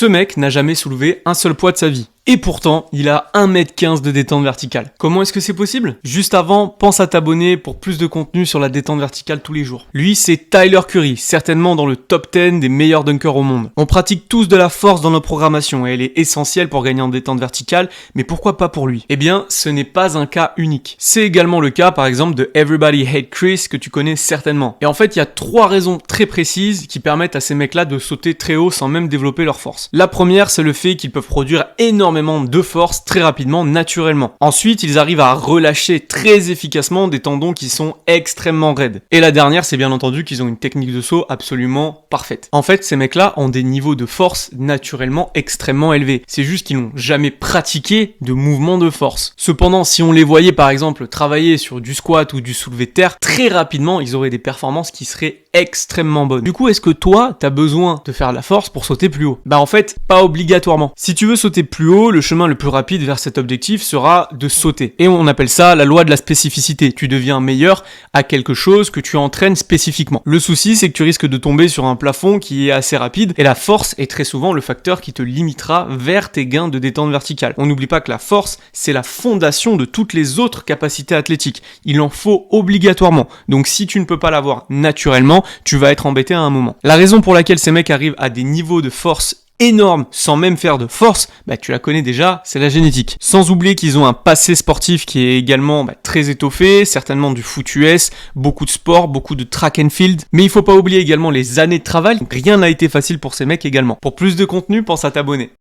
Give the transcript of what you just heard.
Ce mec n'a jamais soulevé un seul poids de sa vie. Et pourtant, il a 1m15 de détente verticale. Comment est-ce que c'est possible? Juste avant, pense à t'abonner pour plus de contenu sur la détente verticale tous les jours. Lui, c'est Tyler Curry, certainement dans le top 10 des meilleurs dunkers au monde. On pratique tous de la force dans nos programmations et elle est essentielle pour gagner en détente verticale, mais pourquoi pas pour lui? Eh bien, ce n'est pas un cas unique. C'est également le cas, par exemple, de Everybody Hate Chris, que tu connais certainement. Et en fait, il y a 3 raisons très précises qui permettent à ces mecs-là de sauter très haut sans même développer leur force. La première, c'est le fait qu'ils peuvent produire énormément de force très rapidement, naturellement. Ensuite, ils arrivent à relâcher très efficacement des tendons qui sont extrêmement raides. Et la dernière, c'est bien entendu qu'ils ont une technique de saut absolument parfaite. En fait, ces mecs-là ont des niveaux de force naturellement extrêmement élevés. C'est juste qu'ils n'ont jamais pratiqué de mouvement de force. Cependant, si on les voyait par exemple travailler sur du squat ou du soulevé de terre, très rapidement, ils auraient des performances qui seraient extrêmement bonnes. Du coup, est-ce que toi, t'as besoin de faire de la force pour sauter plus haut? Bah en fait, pas obligatoirement. Si tu veux sauter plus haut, le chemin le plus rapide vers cet objectif sera de sauter. Et on appelle ça la loi de la spécificité. Tu deviens meilleur à quelque chose que tu entraînes spécifiquement. Le souci, c'est que tu risques de tomber sur un plafond qui est assez rapide et la force est très souvent le facteur qui te limitera vers tes gains de détente verticale. On n'oublie pas que la force, c'est la fondation de toutes les autres capacités athlétiques. Il en faut obligatoirement. Donc si tu ne peux pas l'avoir naturellement, tu vas être embêté à un moment. La raison pour laquelle ces mecs arrivent à des niveaux de force énorme sans même faire de force, tu la connais déjà, c'est la génétique. Sans oublier qu'ils ont un passé sportif qui est également très étoffé, certainement du foot US, beaucoup de sport, beaucoup de track and field, mais il faut pas oublier également les années de travail, donc rien n'a été facile pour ces mecs également. Pour plus de contenu, pense à t'abonner.